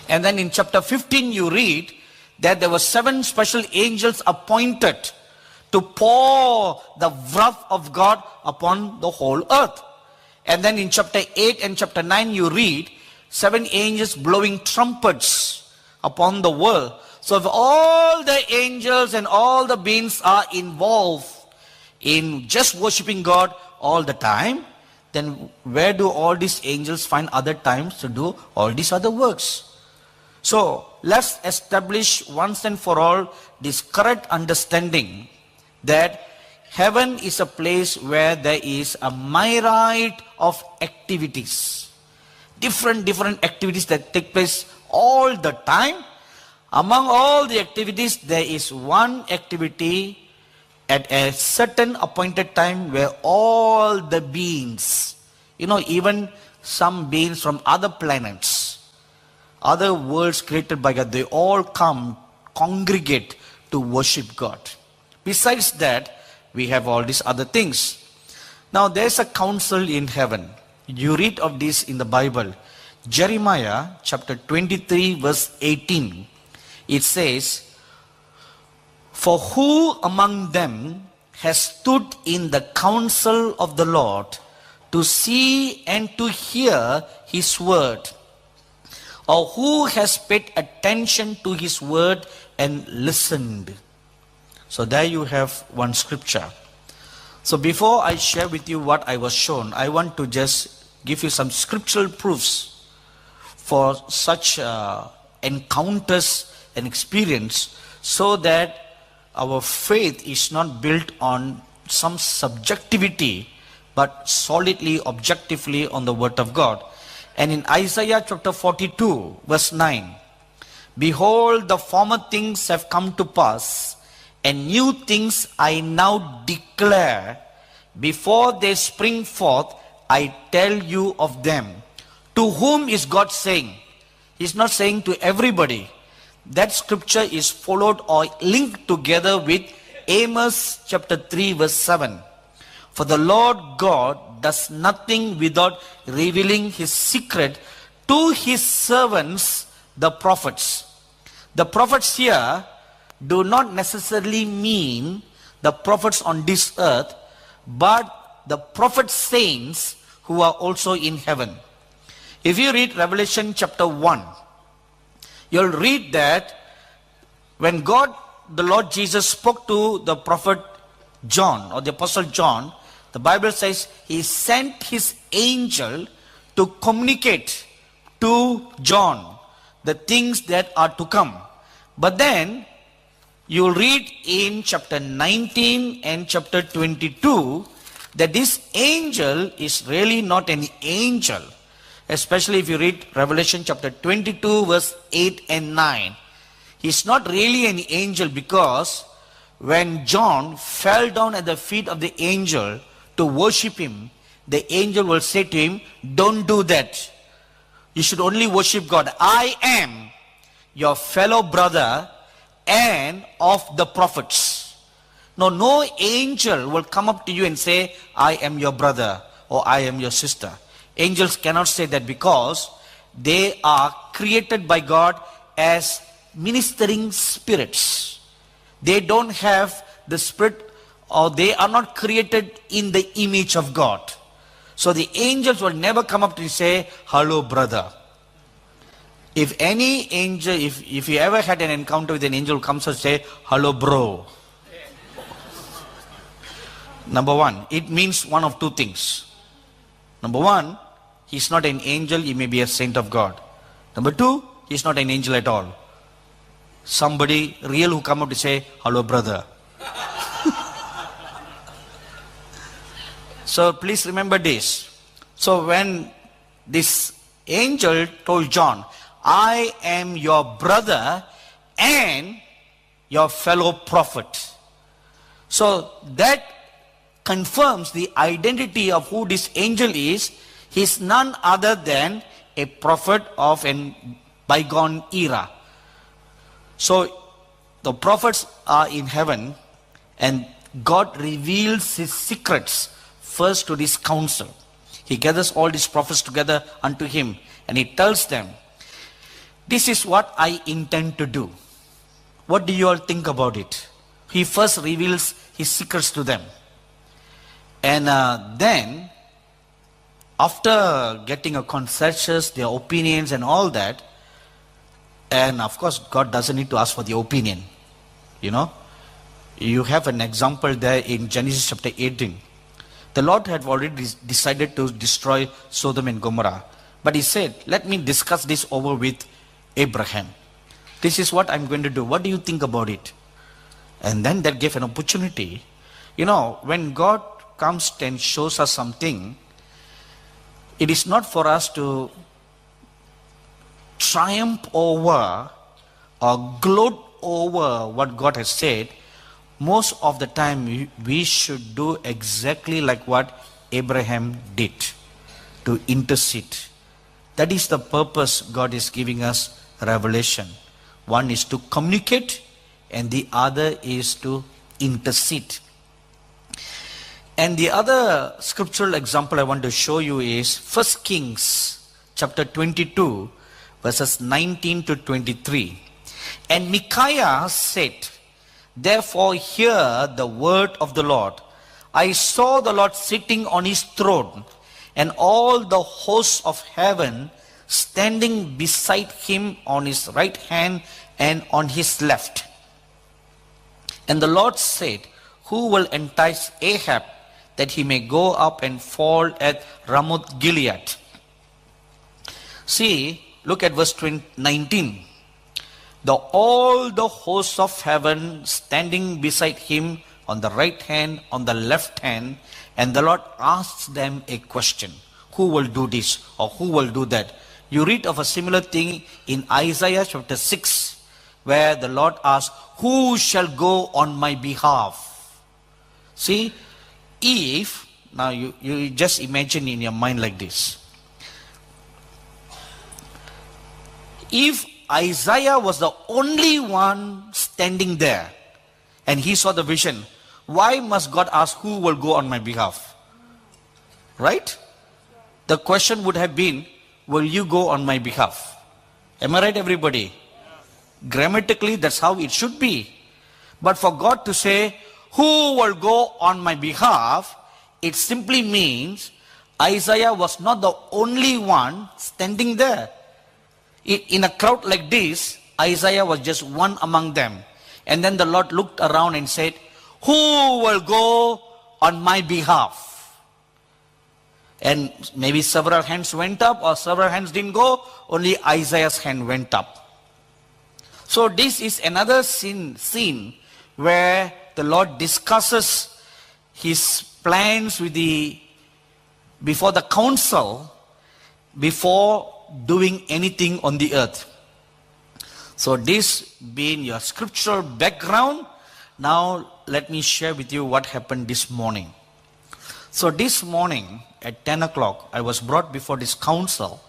And then in chapter 15 you read that there were 7 special angels appointed to pour the wrath of God upon the whole earth. And then in chapter 8 and chapter 9 you read 7 angels blowing trumpets upon the world. So if all the angels and all the beings are involved in just worshiping God all the time, then where do all these angels find other times to do all these other works? So let's establish once and for all this correct understanding that heaven is a place where there is a myriad of activities. Different activities that take place all the time. Among all the activities, there is one activity at a certain appointed time where all the beings, even some beings from other planets, other worlds created by God, they all congregate to worship God. Besides that, we have all these other things. Now, there's a council in heaven. You read of this in the Bible. Jeremiah chapter 23 verse 18. It says, "For who among them has stood in the counsel of the Lord to see and to hear his word? Or who has paid attention to his word and listened?" So there you have one scripture. So before I share with you what I was shown, I want to just give you some scriptural proofs for such encounters and experience, so that our faith is not built on some subjectivity, but solidly, objectively on the word of God. And in Isaiah chapter 42 verse 9, "Behold, the former things have come to pass, and new things I now declare. Before they spring forth, I tell you of them." To whom is God saying? He's not saying to everybody. That scripture is followed or linked together with Amos chapter 3 verse 7. "For the Lord God does nothing without revealing his secret to his servants, the prophets." The prophets here do not necessarily mean the prophets on this earth, but the prophet saints who are also in heaven. If you read Revelation chapter 1, you'll read that when God, the Lord Jesus, spoke to the prophet John or the apostle John, the Bible says he sent his angel to communicate to John the things that are to come. But then you'll read in chapter 19 and chapter 22 that this angel is really not an angel. Especially if you read Revelation chapter 22 verse 8 and 9. He's not really an angel, because when John fell down at the feet of the angel to worship him, the angel will say to him, "Don't do that. You should only worship God. I am your fellow brother and of the prophets." No angel will come up to you and say, "I am your brother," or "I am your sister." Angels cannot say that, because they are created by God as ministering spirits. They don't have the spirit, or they are not created in the image of God. So the angels will never come up to you and say, "Hello, brother." If any angel, if you ever had an encounter with an angel who comes and say, "Hello, bro." Number one, it means one of two things. Number one, he's not an angel, he may be a saint of God. Number two, he's not an angel at all. Somebody real who come up to say, "Hello, brother." So please remember this. So when this angel told John, "I am your brother and your fellow prophet," so that confirms the identity of who this angel is. He's none other than a prophet of a bygone era. So the prophets are in heaven, and God reveals his secrets first to this council. He gathers all these prophets together unto him, and he tells them, This is what I intend to do. What do you all think about it? He first reveals his secrets to them. And then, after getting a consensus, their opinions and all that, and of course God doesn't need to ask for the opinion. You know, you have an example there in Genesis chapter 18. The Lord had already decided to destroy Sodom and Gomorrah. But he said, let me discuss this over with Abraham. This is what I'm going to do. What do you think about it? And then that gave an opportunity. You know, when God comes and shows us something, it is not for us to triumph over or gloat over what God has said. Most of the time we should do exactly like what Abraham did, to intercede. That is the purpose God is giving us revelation. One is to communicate and the other is to intercede. And the other scriptural example I want to show you is 1 Kings chapter 22 verses 19 to 23. And Micaiah said, therefore hear the word of the Lord. I saw the Lord sitting on his throne, and all the hosts of heaven standing beside him on his right hand and on his left. And the Lord said, who will entice Ahab that he may go up and fall at Ramoth Gilead? See, look at verse 19. All the hosts of heaven standing beside him on the right hand, on the left hand, and the Lord asks them a question. Who will do this or who will do that? You read of a similar thing in Isaiah chapter 6, where the Lord asks, who shall go on my behalf? See, if, now you just imagine in your mind like this. If Isaiah was the only one standing there and he saw the vision, why must God ask who will go on my behalf? Right? The question would have been, will you go on my behalf? Am I right, everybody? Grammatically, that's how it should be. But for God to say, who will go on my behalf, it simply means Isaiah was not the only one standing there. In a crowd like this, Isaiah was just one among them. And then the Lord looked around and said, who will go on my behalf? And maybe several hands went up or several hands didn't go, only Isaiah's hand went up. So this is another scene where the Lord discusses his plans before the council, before doing anything on the earth. So this being your scriptural background, now let me share with you what happened this morning. So this morning at 10 o'clock, I was brought before this council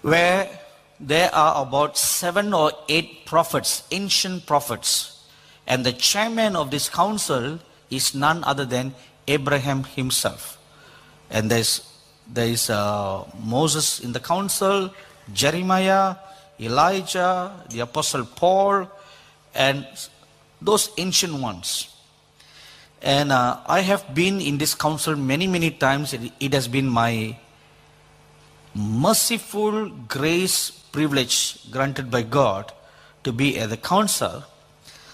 where there are about 7 or 8 prophets, ancient prophets. And the chairman of this council is none other than Abraham himself. And there is Moses in the council, Jeremiah, Elijah, the Apostle Paul, and those ancient ones. And I have been in this council many times. It has been my merciful grace privilege granted by God to be at the council.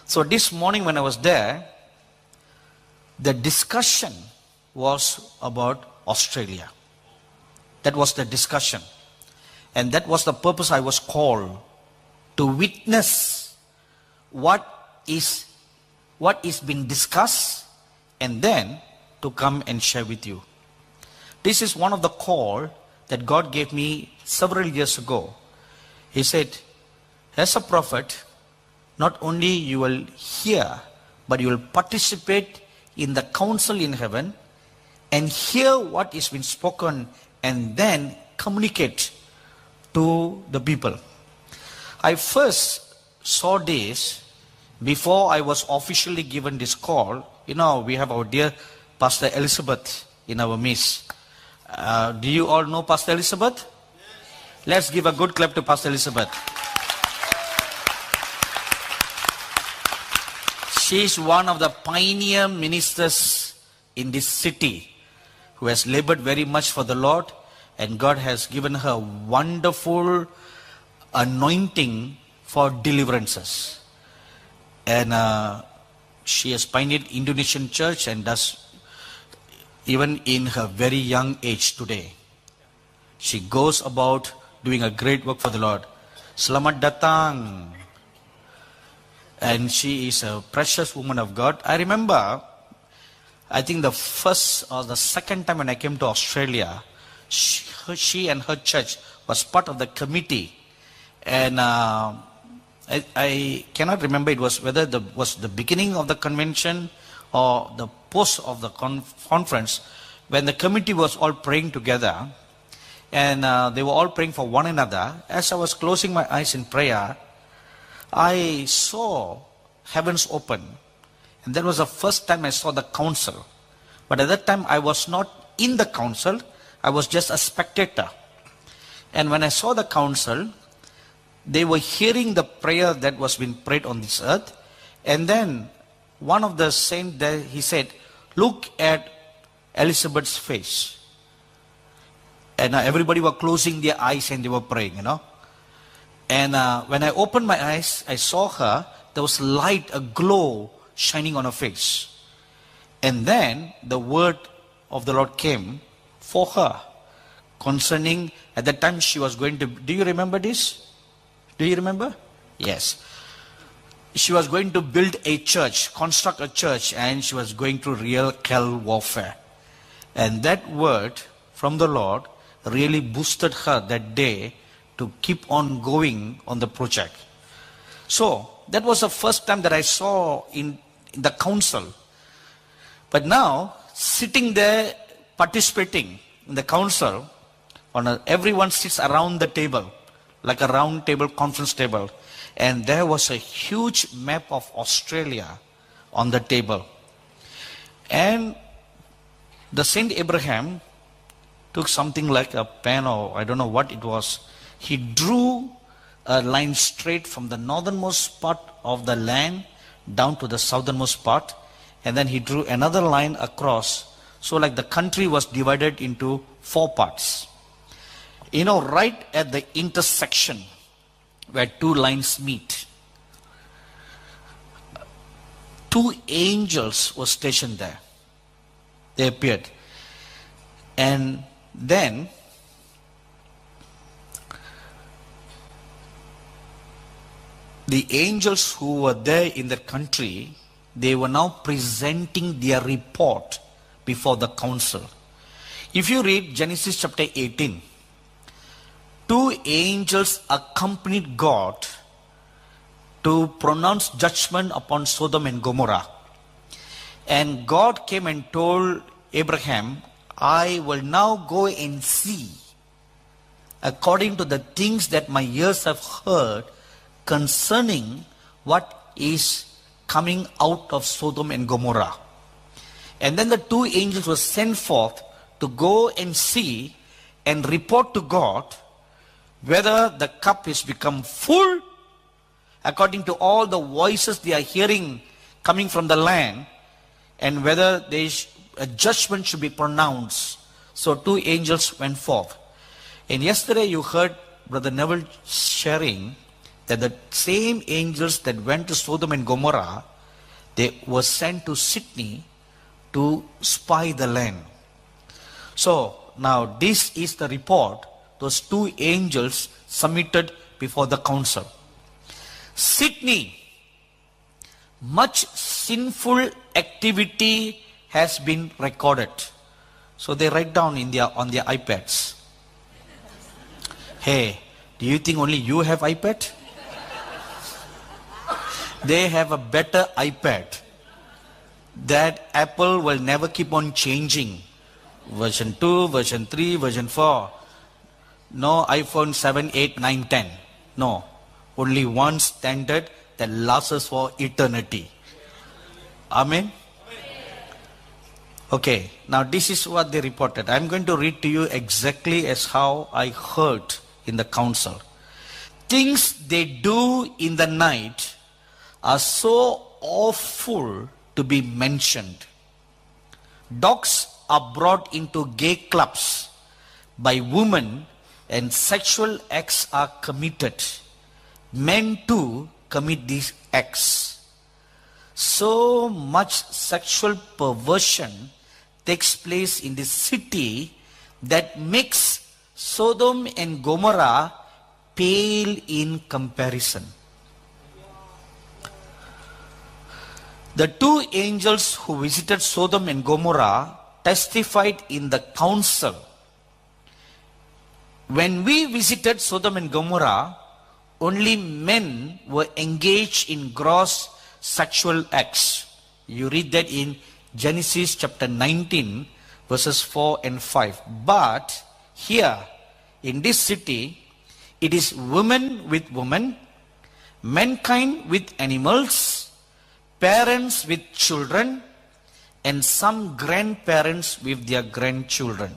So this morning when I was there, the discussion was about Australia. That was the discussion. And that was the purpose I was called, to witness what is being discussed and then to come and share with you. This is one of the call that God gave me several years ago. He said, as a prophet, not only you will hear, but you will participate in the council in heaven and hear what is being spoken and then communicate to the people. I first saw this before I was officially given this call. You know, we have our dear Pastor Elizabeth in our midst. Do you all know Pastor Elizabeth? Let's give a good clap to Pastor Elizabeth. She is one of the pioneer ministers in this city who has labored very much for the Lord, and God has given her wonderful anointing for deliverances. And she has pioneered Indonesian church and does even in her very young age today. She goes about doing a great work for the Lord. Selamat datang. And she is a precious woman of God. I remember, I think the first or the second time when I came to Australia, she and her church was part of the committee. And I cannot remember it was whether was the beginning of the convention or the post of the conference, when the committee was all praying together. And they were all praying for one another. As I was closing my eyes in prayer, I saw heavens open. And that was the first time I saw the council. But at that time, I was not in the council. I was just a spectator. And when I saw the council, they were hearing the prayer that was being prayed on this earth. And then one of the saints there, he said, look at Elizabeth's face. And everybody were closing their eyes and they were praying, you know. And when I opened my eyes, I saw her. There was light, a glow shining on her face. And then the word of the Lord came for her concerning, at that time she was going to, do you remember this? Do you remember? Yes. She was going to build a church, construct a church, and she was going through real hell warfare. And that word from the Lord really boosted her that day to keep on going on the project. So that was the first time that I saw in the council. But now, sitting there, participating in the council, everyone sits around the table, like a round table, conference table. And there was a huge map of Australia on the table. And the Saint Abraham took something like a pen, or I don't know what it was. He drew a line straight from the northernmost part of the land down to the southernmost part. And then he drew another line across. So like the country was divided into 4 parts. You know, right at the intersection where 2 lines meet, 2 angels were stationed there. They appeared. And then the angels who were there in the country, they were now presenting their report before the council. If you read Genesis chapter 18, 2 angels accompanied God to pronounce judgment upon Sodom and Gomorrah. And God came and told Abraham, I will now go and see, according to the things that my ears have heard, concerning what is coming out of Sodom and Gomorrah. And then the 2 angels were sent forth to go and see and report to God whether the cup is become full according to all the voices they are hearing coming from the land, and whether a judgment should be pronounced. So 2 angels went forth. And yesterday you heard Brother Neville sharing that the same angels that went to Sodom and Gomorrah, they were sent to Sydney to spy the land. So now this is the report those 2 angels submitted before the council. Sydney, much sinful activity has been recorded. So they write down on their iPads. Hey, do you think only you have iPad? They have a better iPad that Apple will never keep on changing. Version 2, version 3, version 4. No iPhone 7, 8, 9, 10. No. Only one standard that lasts us for eternity. Amen? Okay, now this is what they reported. I'm going to read to you exactly as how I heard in the council. Things they do in the night are so awful to be mentioned. Dogs are brought into gay clubs by women and sexual acts are committed. Men too commit these acts. So much sexual perversion takes place in this city that makes Sodom and Gomorrah pale in comparison. The two angels who visited Sodom and Gomorrah testified in the council. When we visited Sodom and Gomorrah, only men were engaged in gross sexual acts. You read that in Genesis chapter 19, verses 4 and 5. But here, in this city, it is women with women, mankind with animals, parents with children, and some grandparents with their grandchildren.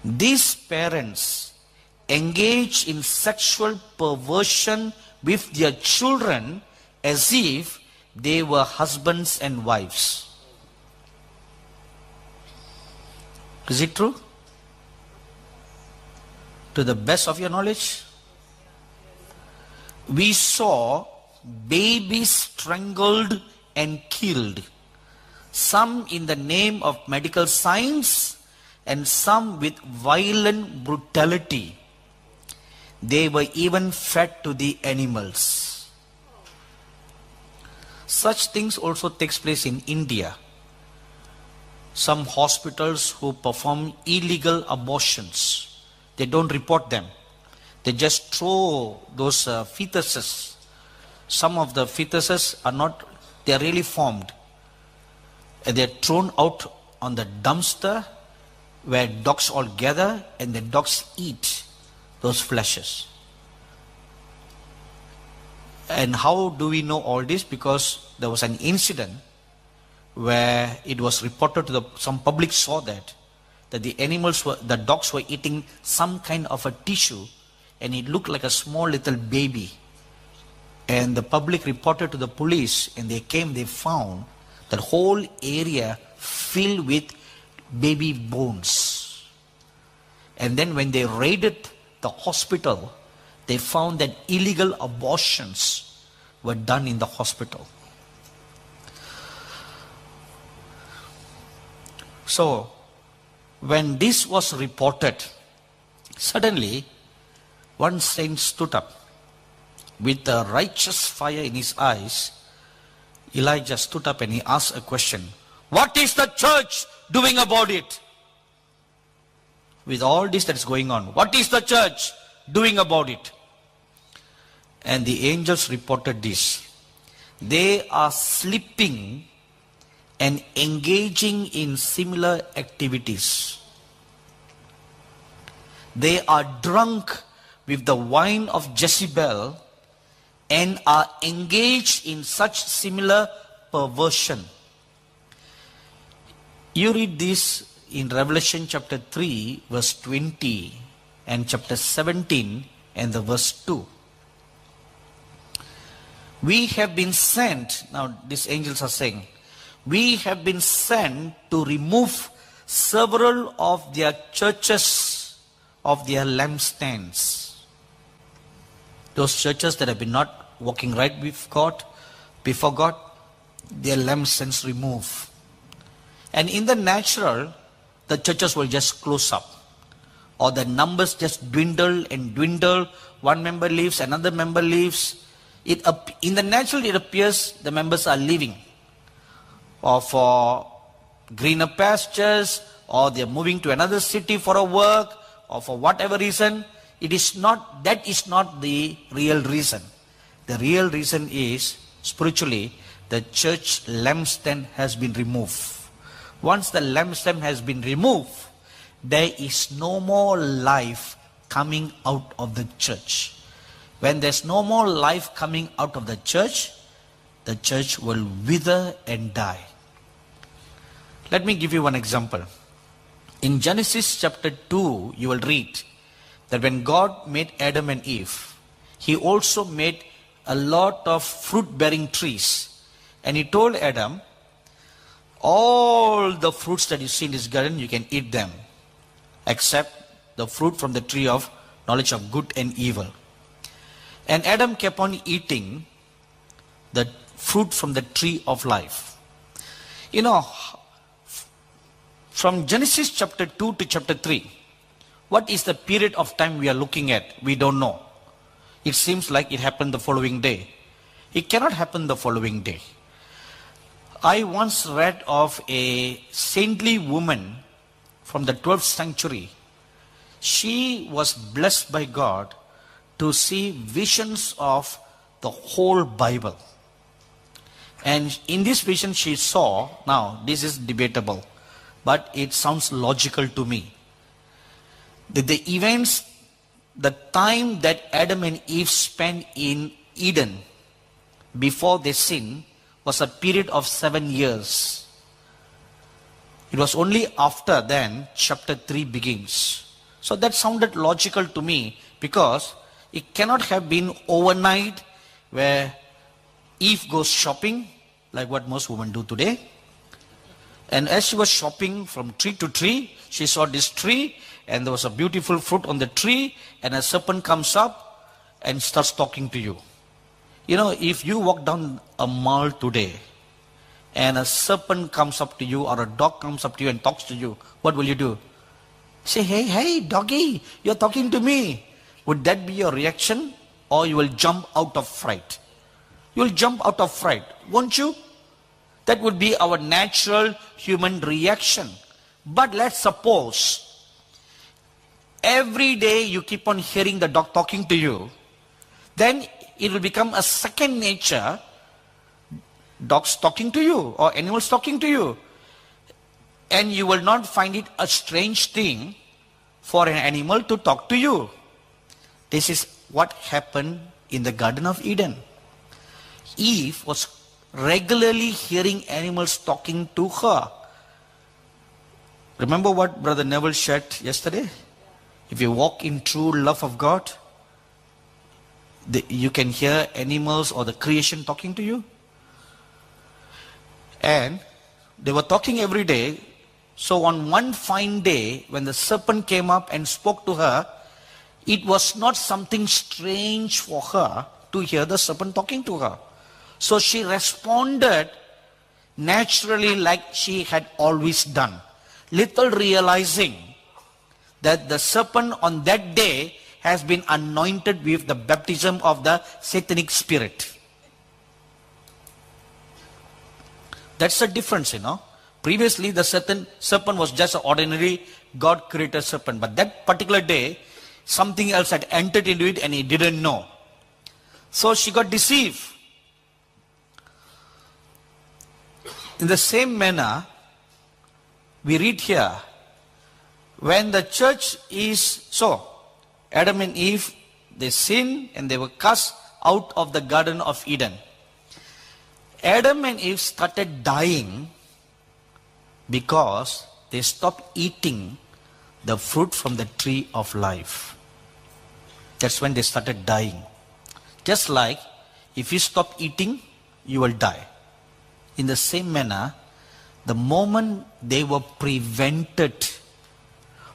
These parents engage in sexual perversion with their children as if they were husbands and wives. Is it true? To the best of your knowledge? We saw babies strangled and killed, some in the name of medical science and some with violent brutality. They were even fed to the animals. Such things also takes place in India. Some hospitals who perform illegal abortions, they don't report them. They just throw those fetuses. Some of the fetuses are not, they are really formed. And they are thrown out on the dumpster where dogs all gather and the dogs eat those fleshes. And how do we know all this? Because there was an incident where it was reported to some public saw that the dogs were eating some kind of a tissue and it looked like a small little baby. And the public reported to the police and they came, they found the whole area filled with baby bones. And then when they raided the hospital, they found that illegal abortions were done in the hospital. So, when this was reported, suddenly one saint stood up with a righteous fire in his eyes. Elijah stood up and he asked a question. What is the church doing about it? With all this that is going on, what is the church doing about it? And the angels reported this. They are sleeping and engaging in similar activities. They are drunk with the wine of Jezebel and are engaged in such similar perversion. You read this in Revelation chapter 3 verse 20 and chapter 17 and the verse 2. We have been sent, now these angels are saying, we have been sent to remove several of their churches of their lampstands. Those churches that have been not walking right with God, before God, their lampstands remove. And in the natural, the churches will just close up. Or the numbers just dwindle and dwindle. One member leaves, another member leaves. In the natural, it appears the members are leaving. Or for greener pastures, or they're moving to another city for a work, or for whatever reason. That is not the real reason. The real reason is, spiritually, the church lampstand has been removed. Once the lampstand has been removed, there is no more life coming out of the church. When there's no more life coming out of the church will wither and die. Let me give you one example. In Genesis chapter 2, you will read that when God made Adam and Eve, he also made a lot of fruit-bearing trees. And he told Adam, all the fruits that you see in this garden, you can eat them, except the fruit from the tree of knowledge of good and evil. And Adam kept on eating the fruit from the tree of life. You know, from Genesis chapter 2 to chapter 3, what is the period of time we are looking at? We don't know. It seems like it happened the following day. It cannot happen the following day. I once read of a saintly woman from the 12th century. She was blessed by God to see visions of the whole Bible. And in this vision she saw, now this is debatable, but it sounds logical to me, that the events, the time that Adam and Eve spent in Eden before they sinned was a period of 7 years. It was only after then chapter 3 begins. So that sounded logical to me, because it cannot have been overnight where Eve goes shopping, like what most women do today. And as she was shopping from tree to tree, she saw this tree, and there was a beautiful fruit on the tree, and a serpent comes up and starts talking to you. You know, if you walk down a mall today, and a serpent comes up to you, or a dog comes up to you and talks to you, what will you do? Say, hey, doggy, you're talking to me. Would that be your reaction? Or you will jump out of fright? You will jump out of fright, won't you? That would be our natural human reaction. But let's suppose every day you keep on hearing the dog talking to you, then it will become a second nature, dogs talking to you or animals talking to you. And you will not find it a strange thing for an animal to talk to you. This is what happened in the Garden of Eden. Eve was regularly hearing animals talking to her. Remember what Brother Neville shared yesterday? If you walk in true love of God, you can hear animals or the creation talking to you. And they were talking every day. So on one fine day, when the serpent came up and spoke to her, it was not something strange for her to hear the serpent talking to her. So she responded naturally, like she had always done, little realizing that the serpent on that day has been anointed with the baptism of the satanic spirit. That's the difference, you know. Previously, the serpent was just an ordinary God-created serpent. But that particular day, something else had entered into it and he didn't know. So she got deceived. In the same manner, we read here, when the church is so, Adam and Eve, they sinned and they were cast out of the Garden of Eden. Adam and Eve started dying because they stopped eating the fruit from the tree of life. That's when they started dying. Just like if you stop eating, you will die. In the same manner, the moment they were prevented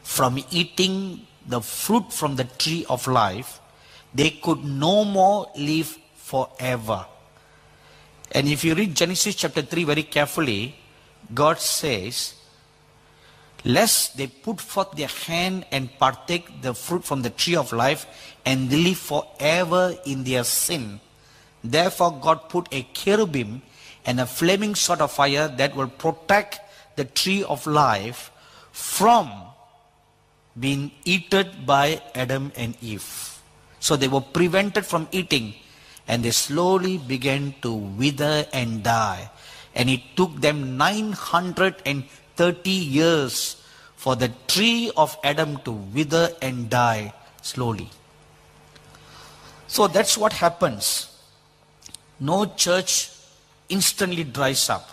from eating the fruit from the tree of life, they could no more live forever. And if you read Genesis chapter 3 very carefully, God says, lest they put forth their hand and partake the fruit from the tree of life and live forever in their sin. Therefore God put a cherubim and a flaming sword of fire that will protect the tree of life from being eaten by Adam and Eve. So they were prevented from eating, and they slowly began to wither and die. And it took them 930 years for the tree of Adam to wither and die slowly. So that's what happens. No church instantly dries up.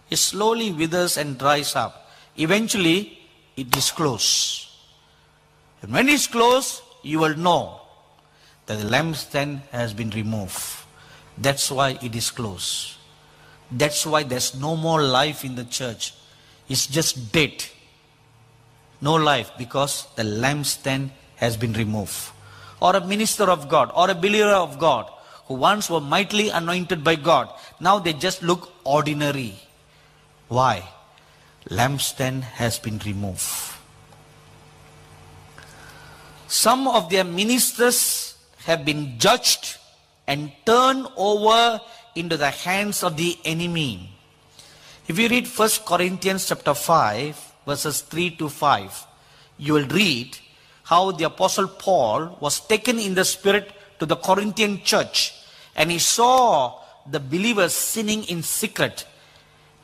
It slowly withers and dries up. Eventually, it is closed. And when it's closed, you will know that the lampstand has been removed. That's why it is closed. That's why there's no more life in the church. It's just dead. No life, because the lampstand has been removed. Or a minister of God, or a believer of God, who once were mightily anointed by God, now they just look ordinary. Why? Lampstand has been removed. Some of their ministers have been judged and turned over into the hands of the enemy. If you read 1 Corinthians chapter 5, verses 3 to 5, you will read how the Apostle Paul was taken in the Spirit to the Corinthian church, and he saw the believers sinning in secret,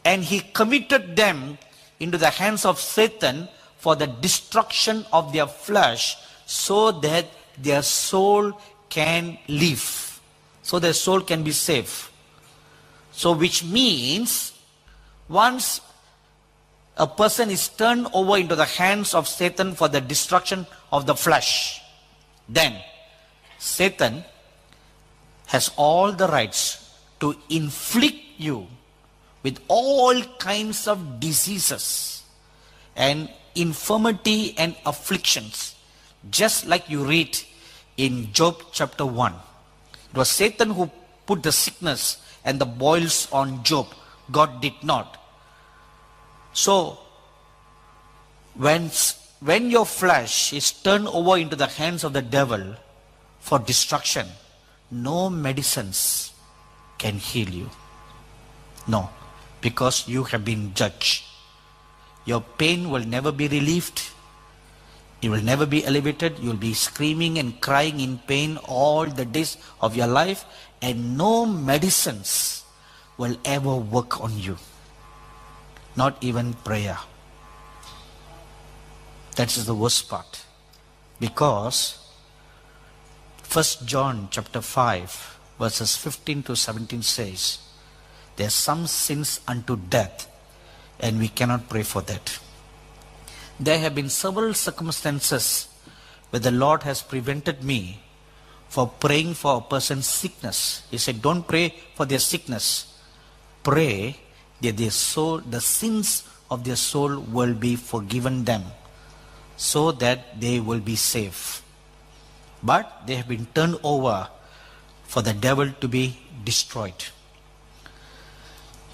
and he committed them into the hands of Satan for the destruction of their flesh, so that their soul can live, so their soul can be saved. So which means, once a person is turned over into the hands of Satan for the destruction of the flesh, then Satan has all the rights to inflict you with all kinds of diseases and infirmity and afflictions, just like you read in Job chapter 1. It was Satan who put the sickness and the boils on Job. God did not. So, when your flesh is turned over into the hands of the devil for destruction, no medicines can heal you. No, because you have been judged. Your pain will never be relieved. It will never be elevated. You will be screaming and crying in pain all the days of your life, and no medicines will ever work on you. Not even prayer. That is the worst part. Because 1 John chapter 5 verses 15 to 17 says, there are some sins unto death, and we cannot pray for that. There have been several circumstances where the Lord has prevented me for praying for a person's sickness. He said, don't pray for their sickness. Pray that their soul, the sins of their soul will be forgiven them, so that they will be safe. But they have been turned over for the devil to be destroyed.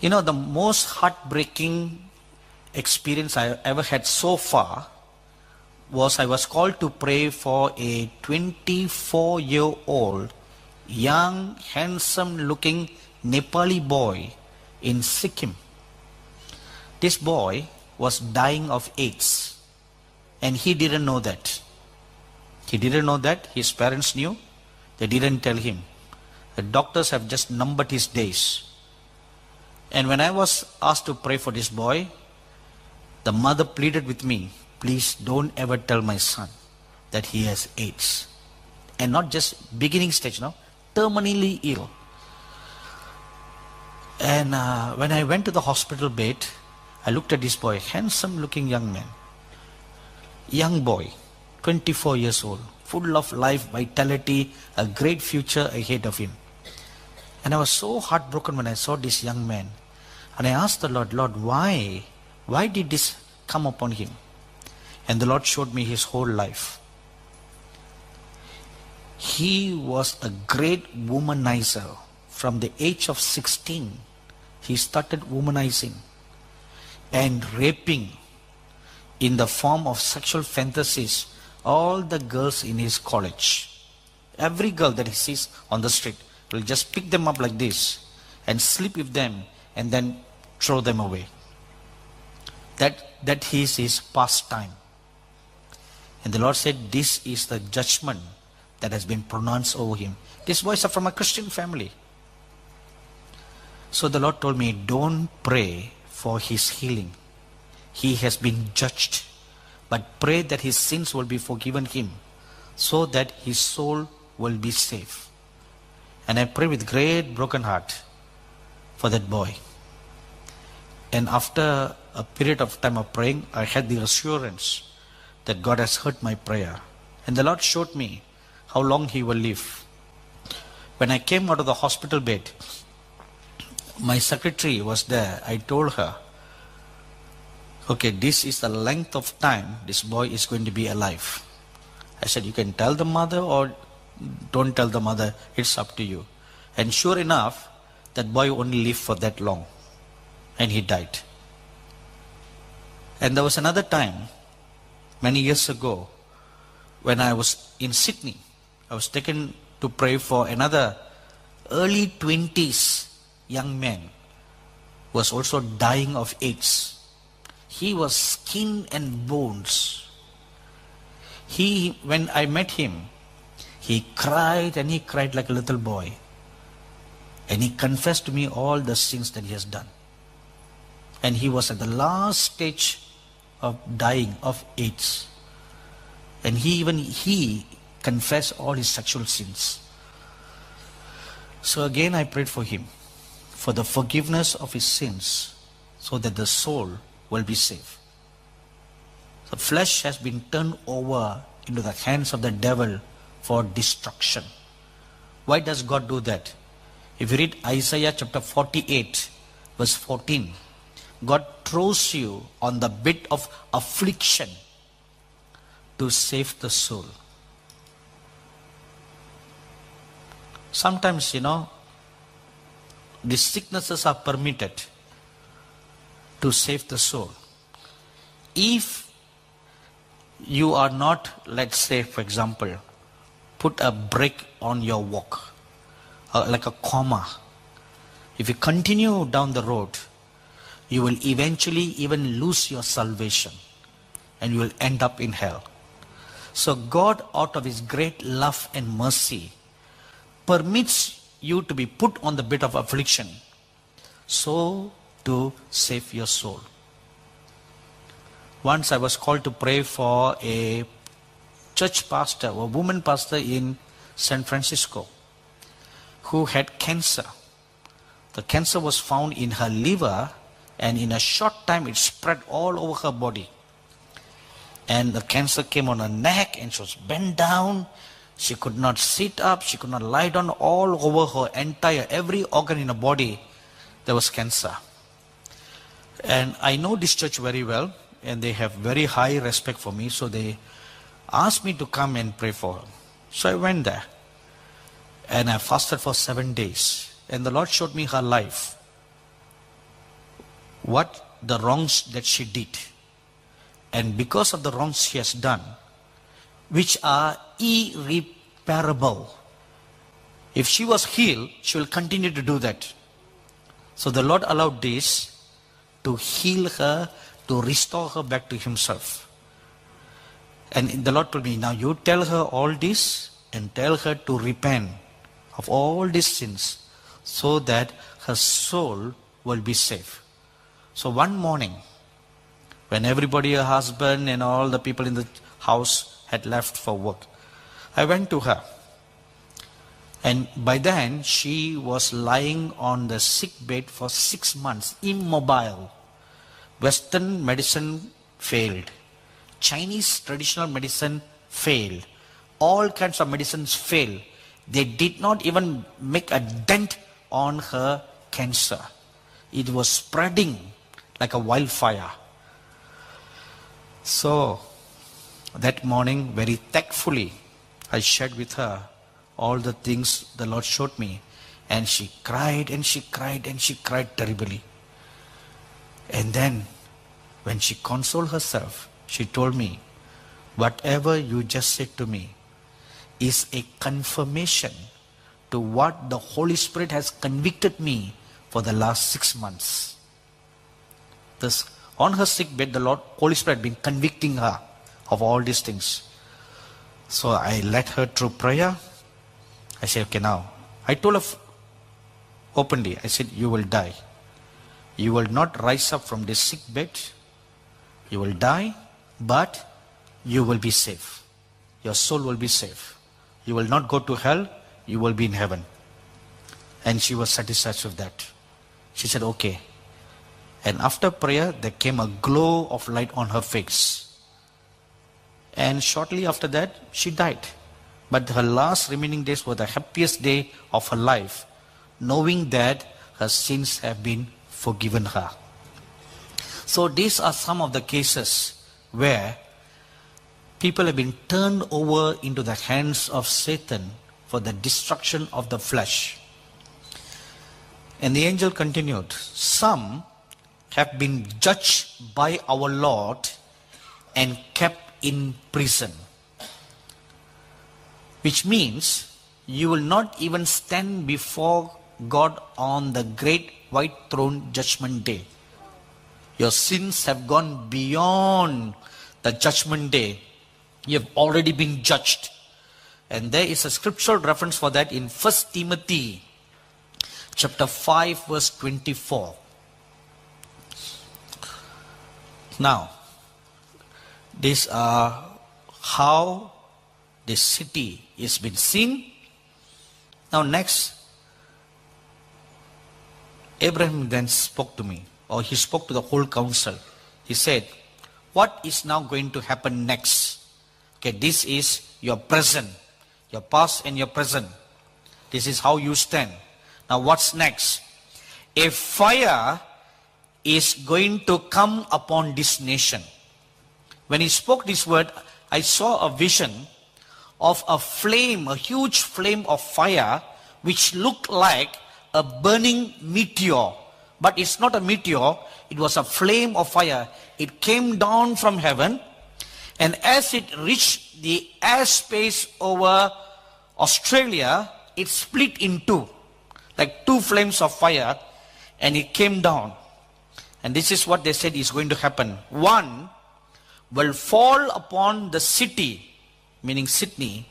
You know, the most heartbreaking experience I ever had so far was I was called to pray for a 24-year-old, young, handsome-looking Nepali boy in Sikkim. This boy was dying of AIDS, and he didn't know that. He didn't know that. His parents knew. They didn't tell him. The doctors have just numbered his days. And when I was asked to pray for this boy, the mother pleaded with me, please don't ever tell my son that he has AIDS. And not just beginning stage, no, terminally ill. And when I went to the hospital bed, I looked at this boy, handsome looking young man. Young boy, 24 years old, full of life, vitality, a great future ahead of him. And I was so heartbroken when I saw this young man. And I asked the Lord, Lord, why? Why did this come upon him? And the Lord showed me his whole life. He was a great womanizer. From the age of 16, he started womanizing and raping in the form of sexual fantasies all the girls in his college. Every girl that he sees on the street will just pick them up like this and sleep with them and then throw them away. That is his pastime. And the Lord said, this is the judgment that has been pronounced over him. These boys are from a Christian family. So the Lord told me, don't pray for his healing. He has been judged. But pray that his sins will be forgiven him, so that his soul will be safe. And I pray with great broken heart for that boy. And after a period of time of praying, I had the assurance that God has heard my prayer And the Lord showed me how long he will live. When I came out of the hospital bed, my secretary was there. I told her, okay, this is the length of time this boy is going to be alive. I said, you can tell the mother or don't tell the mother, it's up to you. And sure enough, that boy only lived for that long. And he died. And there was another time, many years ago, when I was in Sydney. I was taken to pray for another early 20s young man who was also dying of AIDS. He was skin and bones. When I met him, he cried and he cried like a little boy. And he confessed to me all the sins that he has done. And he was at the last stage of dying of AIDS. And he confessed all his sexual sins. So again I prayed for him, for the forgiveness of his sins, so that the soul will be saved. The flesh has been turned over into the hands of the devil for destruction. Why does God do that? If you read Isaiah chapter 48, verse 14, God throws you on the bit of affliction to save the soul. Sometimes, these sicknesses are permitted to save the soul. If you are not, let's say, for example, put a break on your walk, like a comma. If you continue down the road, you will eventually even lose your salvation and you will end up in hell. So God, out of his great love and mercy, permits you to be put on the bed of affliction so to save your soul. Once I was called to pray for a church pastor, a woman pastor in San Francisco, who had cancer. The cancer was found in her liver, and in a short time it spread all over her body. And the cancer came on her neck, and she was bent down. She could not sit up, she could not lie down. All over her every organ in her body, there was cancer. And I know this church very well, and they have very high respect for me, so they asked me to come and pray for her. So I went there, and I fasted for 7 days, and the Lord showed me her life, what the wrongs that she did. And because of the wrongs she has done, which are irreparable, if she was healed, she will continue to do that. So the Lord allowed this to heal her, to restore her back to himself. And the Lord told me, now you tell her all this and tell her to repent of all these sins so that her soul will be safe. So one morning, when everybody, her husband and all the people in the house had left for work, I went to her. And by then, she was lying on the sick bed for 6 months, immobile. Western medicine failed. Chinese traditional medicine failed. All kinds of medicines failed. They did not even make a dent on her cancer. It was spreading like a wildfire. So, that morning, very thankfully, I shared with her all the things the Lord showed me. And she cried and she cried and she cried terribly. And then, when she consoled herself, she told me, whatever you just said to me is a confirmation to what the Holy Spirit has convicted me for the last 6 months. This, on her sick bed, the Holy Spirit had been convicting her of all these things. So I led her through prayer. I said, okay, now. I told her openly, I said, you will die. You will not rise up from this sick bed. You will die, but you will be safe. Your soul will be safe. You will not go to hell. You will be in heaven. And she was satisfied with that. She said, okay. And after prayer, there came a glow of light on her face. And shortly after that, she died. But her last remaining days were the happiest day of her life, knowing that her sins have been forgiven her. So these are some of the cases where people have been turned over into the hands of Satan for the destruction of the flesh. And the angel continued, some have been judged by our Lord and kept in prison. Which means you will not even stand before God on the great white throne judgment day. Your sins have gone beyond the judgment day. You have already been judged. And there is a scriptural reference for that in 1 Timothy chapter 5 verse 24. Now, these are how the city is been seen. Now next, Abraham then spoke to me, or he spoke to the whole council. He said, what is now going to happen next? Okay, this is your present, your past and your present. This is how you stand. Now what's next? A fire is going to come upon this nation. When he spoke this word, I saw a vision of a flame, a huge flame of fire, which looked like a burning meteor. But it's not a meteor, it was a flame of fire. It came down from heaven, and as it reached the airspace over Australia, it split in two, like two flames of fire, and it came down. And this is what they said is going to happen. One will fall upon the city, meaning Sydney,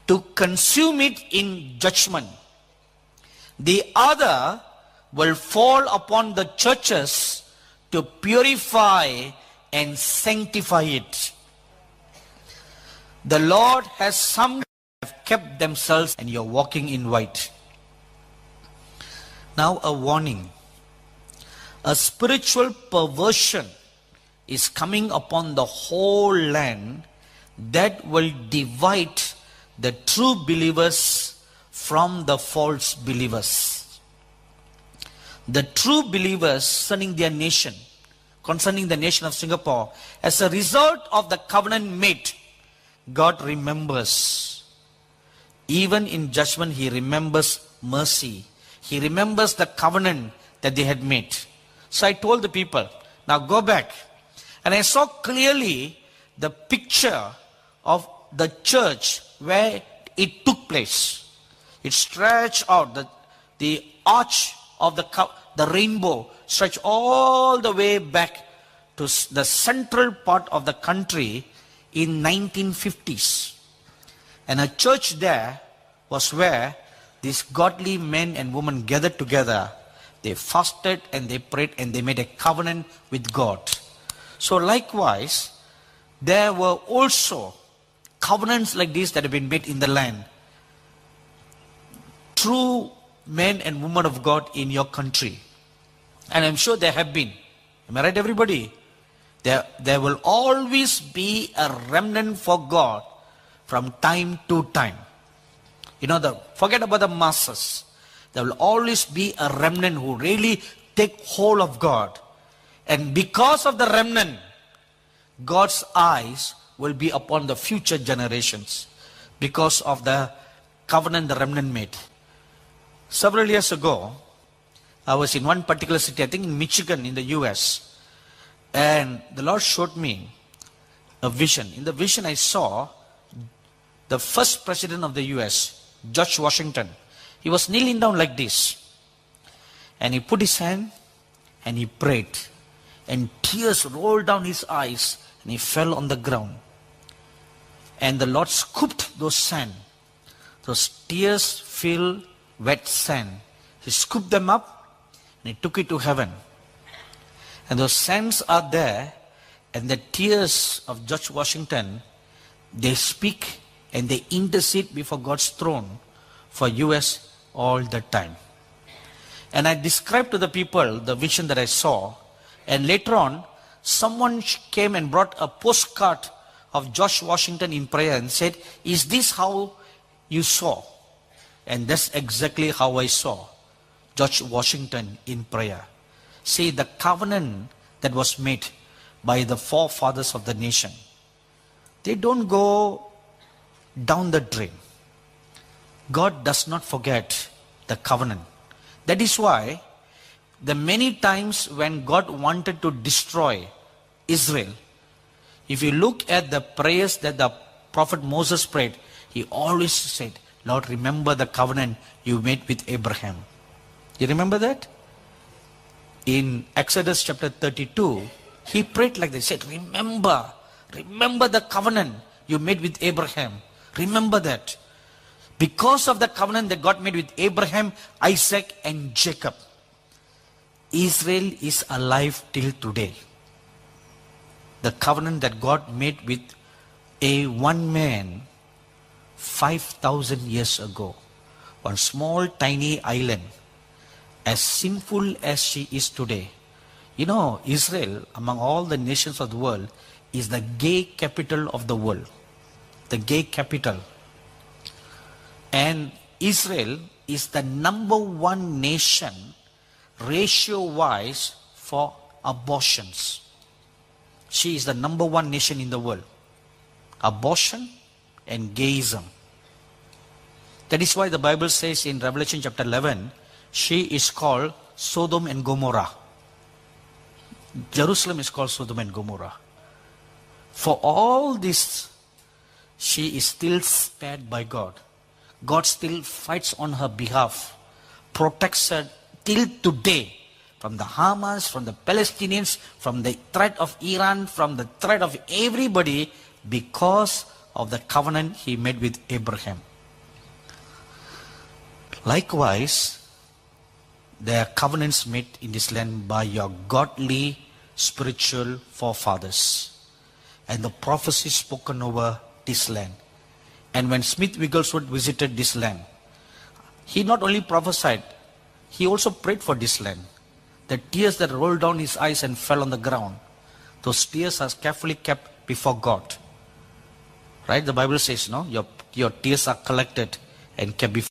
to consume it in judgment. The other will fall upon the churches to purify and sanctify it. The Lord has some have kept themselves, and you're walking in white. Now a warning. A spiritual perversion is coming upon the whole land that will divide the true believers from the false believers. The true believers concerning their nation, concerning the nation of Singapore, as a result of the covenant made, God remembers. Even in judgment, He remembers mercy. He remembers the covenant that they had made. So I told the people, now go back. And I saw clearly the picture of the church where it took place. It stretched out, the arch of the rainbow stretched all the way back to the central part of the country in 1950s. And a church there was where these godly men and women gathered together. They fasted and they prayed and they made a covenant with God. So likewise, there were also covenants like this that have been made in the land. True men and women of God in your country. And I'm sure there have been. Am I right, everybody? There will always be a remnant for God from time to time. You know, forget about the masses. There will always be a remnant who really take hold of God. And because of the remnant, God's eyes will be upon the future generations because of the covenant the remnant made. Several years ago, I was in one particular city, I think in Michigan in the US, and the Lord showed me a vision. In the vision I saw the first president of the US, George Washington. He was kneeling down like this, and he put his hand and he prayed, and tears rolled down his eyes, and he fell on the ground. And the Lord scooped those sand, those tears filled wet sand. He scooped them up and he took it to heaven. And those sands are there, and the tears of George Washington, they speak and they intercede before God's throne for US all the time. And I described to the people the vision that I saw, and later on someone came and brought a postcard of George Washington in prayer and said, "Is this how you saw?" And that's exactly how I saw George Washington in prayer. See, the covenant that was made by the forefathers of the nation, they don't go down the drain. God does not forget the covenant. That is why the many times when God wanted to destroy Israel, if you look at the prayers that the prophet Moses prayed, he always said, "Lord, remember the covenant you made with Abraham." You remember that? In Exodus chapter 32, he prayed like this. He said, remember the covenant you made with Abraham. Remember that. Because of the covenant that God made with Abraham, Isaac, and Jacob, Israel is alive till today. The covenant that God made with a one man 5,000 years ago, one small tiny island, as sinful as she is today. You know, Israel, among all the nations of the world, is the gay capital of the world. The gay capital. And Israel is the number one nation ratio-wise for abortions. She is the number one nation in the world. Abortion and gayism. That is why the Bible says in Revelation chapter 11, she is called Sodom and Gomorrah. Jerusalem is called Sodom and Gomorrah. For all this, she is still spared by God. God still fights on her behalf, protects her till today from the Hamas, from the Palestinians, from the threat of Iran, from the threat of everybody, because of the covenant he made with Abraham. Likewise, there are covenants made in this land by your godly spiritual forefathers and the prophecies spoken over this land. And when Smith Wigglesworth visited this land, he not only prophesied, he also prayed for this land. The tears that rolled down his eyes and fell on the ground, those tears are carefully kept before God. Right? The Bible says, no, your tears are collected and kept before